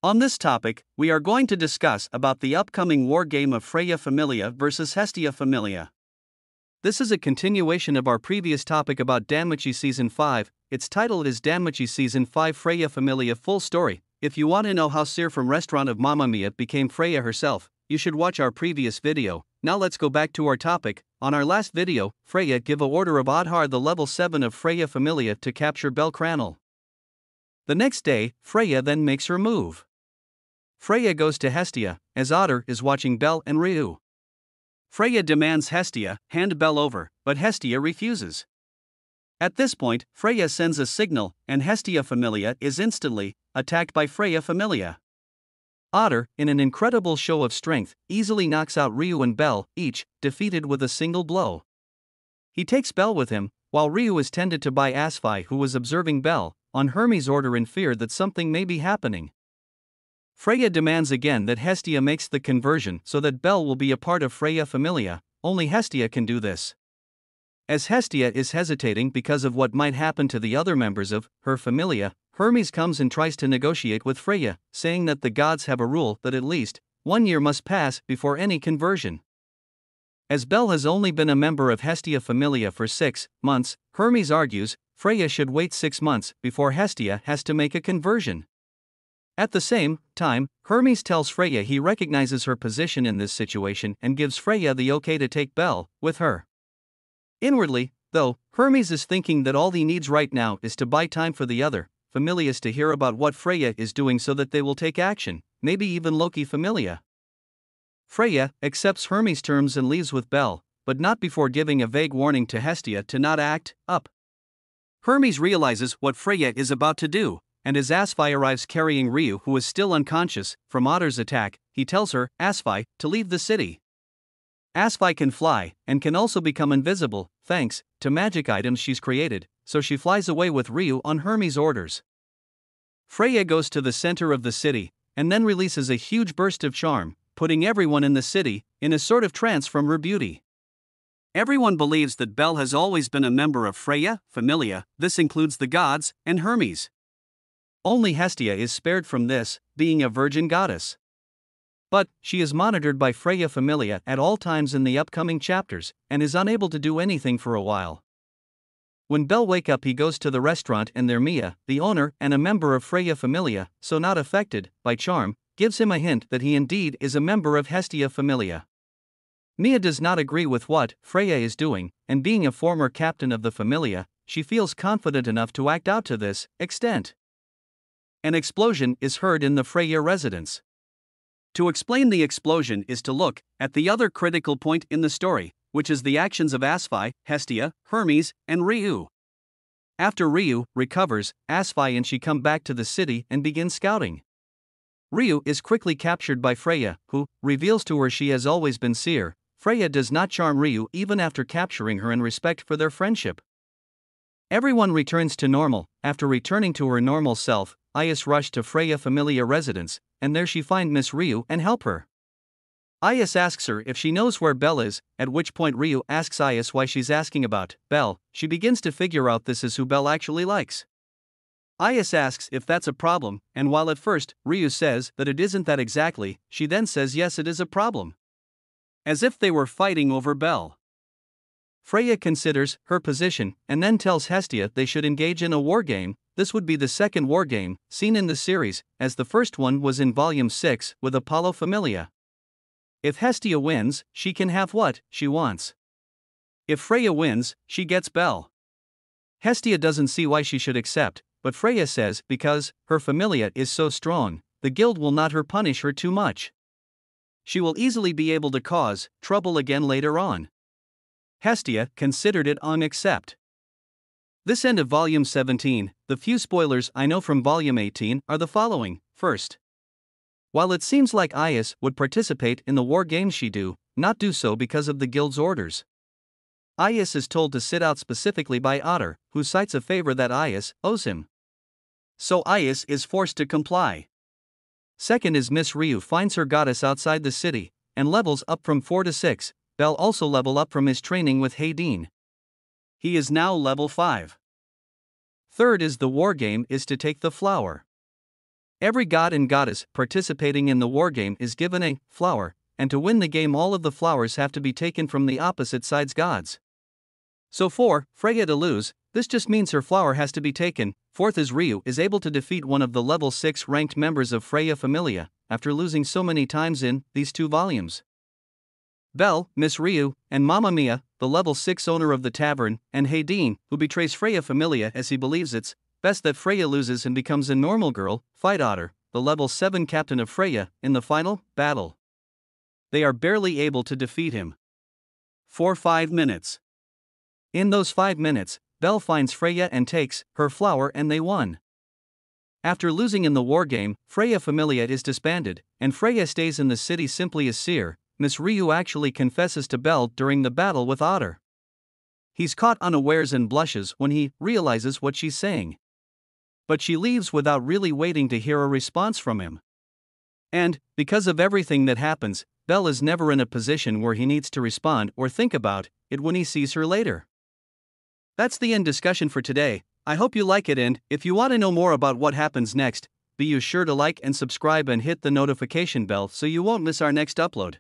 On this topic, we are going to discuss about the upcoming war game of Freya Familia versus Hestia Familia. This is a continuation of our previous topic about Danmachi Season 5. Its title is Danmachi Season 5 Freya Familia Full Story. If you want to know how Cyr from Restaurant of Mamma Mia became Freya herself, you should watch our previous video. Now let's go back to our topic. On our last video, Freya give a order of Odhar the level 7 of Freya Familia to capture Bel Cranel. The next day, Freya then makes her move. Freya goes to Hestia, as Otter is watching Bel and Ryu. Freya demands Hestia hand Bel over, but Hestia refuses. At this point, Freya sends a signal, and Hestia Familia is instantly attacked by Freya Familia. Otter, in an incredible show of strength, easily knocks out Ryu and Bel, each defeated with a single blow. He takes Bel with him, while Ryu is tended to by Asfi, who was observing Bel, on Hermes' order in fear that something may be happening. Freya demands again that Hestia makes the conversion so that Bel will be a part of Freya Familia. Only Hestia can do this. As Hestia is hesitating because of what might happen to the other members of her familia, Hermes comes and tries to negotiate with Freya, saying that the gods have a rule that at least 1 year must pass before any conversion. As Bel has only been a member of Hestia Familia for 6 months, Hermes argues Freya should wait 6 months before Hestia has to make a conversion. At the same time, Hermes tells Freya he recognizes her position in this situation and gives Freya the okay to take Bel with her. Inwardly, though, Hermes is thinking that all he needs right now is to buy time for the other familias to hear about what Freya is doing so that they will take action, maybe even Loki Familia. Freya accepts Hermes' terms and leaves with Bel, but not before giving a vague warning to Hestia to not act up. Hermes realizes what Freya is about to do, and as Asfi arrives carrying Ryu, who is still unconscious from Otter's attack, he tells her, Asfi, to leave the city. Asfi can fly, and can also become invisible, thanks to magic items she's created, so she flies away with Ryu on Hermes' orders. Freya goes to the center of the city, and then releases a huge burst of charm, putting everyone in the city in a sort of trance from her beauty. Everyone believes that Bel has always been a member of Freya Familia. This includes the gods and Hermes. Only Hestia is spared from this, being a virgin goddess. But she is monitored by Freya Familia at all times in the upcoming chapters, and is unable to do anything for a while. When Bel wakes up, he goes to the restaurant, and there Mia, the owner and a member of Freya Familia, so not affected by charm, gives him a hint that he indeed is a member of Hestia Familia. Mia does not agree with what Freya is doing, and being a former captain of the Familia, she feels confident enough to act out to this extent. An explosion is heard in the Freya residence. To explain the explosion is to look at the other critical point in the story, which is the actions of Asfi, Hestia, Hermes, and Ryu. After Ryu recovers, Asfi and she come back to the city and begin scouting. Ryu is quickly captured by Freya, who reveals to her she has always been Cyr. Freya does not charm Ryu even after capturing her in respect for their friendship. Everyone returns to normal. After returning to her normal self, Ias rushed to Freya Familia residence, and there she finds Miss Ryu and help her. Ias asks her if she knows where Bel is, at which point Ryu asks Ias why she's asking about Bel. She begins to figure out this is who Bel actually likes. Ias asks if that's a problem, and while at first Ryu says that it isn't that exactly, she then says yes, it is a problem. As if they were fighting over Bel. Freya considers her position and then tells Hestia they should engage in a war game. This would be the second war game seen in the series, as the first one was in Volume 6 with Apollo Familia. If Hestia wins, she can have what she wants. If Freya wins, she gets Bel. Hestia doesn't see why she should accept, but Freya says because her Familia is so strong, the guild will not punish her too much. She will easily be able to cause trouble again later on. Hestia considered it on accept. This end of Volume 17, the few spoilers I know from Volume 18 are the following. First, while it seems like Ias would participate in the war games, she do not do so because of the guild's orders. Ias is told to sit out specifically by Otter, who cites a favor that Ias owes him. So Ias is forced to comply. Second is Miss Ryu finds her goddess outside the city, and levels up from 4 to 6. Bel also level up from his training with Hayden. He is now level 5. Third is the war game is to take the flower. Every god and goddess participating in the wargame is given a flower, and to win the game all of the flowers have to be taken from the opposite side's gods. So for Freya to lose, this just means her flower has to be taken. Fourth is Ryu is able to defeat one of the level 6 ranked members of Freya Familia, after losing so many times in these 2 volumes. Belle, Miss Ryu, and Mamma Mia, the level 6 owner of the tavern, and Hayden, who betrays Freya Familia as he believes it's best that Freya loses and becomes a normal girl, fight Otter, the level 7 captain of Freya, in the final battle. They are barely able to defeat him. For 5 minutes. In those 5 minutes, Belle finds Freya and takes her flower and they won. After losing in the wargame, Freya Familia is disbanded, and Freya stays in the city simply as Seer. Miss Ryu actually confesses to Belle during the battle with Otter. He's caught unawares and blushes when he realizes what she's saying. But she leaves without really waiting to hear a response from him. And, because of everything that happens, Belle is never in a position where he needs to respond or think about it when he sees her later. That's the end discussion for today. I hope you like it, and if you want to know more about what happens next, be sure to like and subscribe and hit the notification bell so you won't miss our next upload.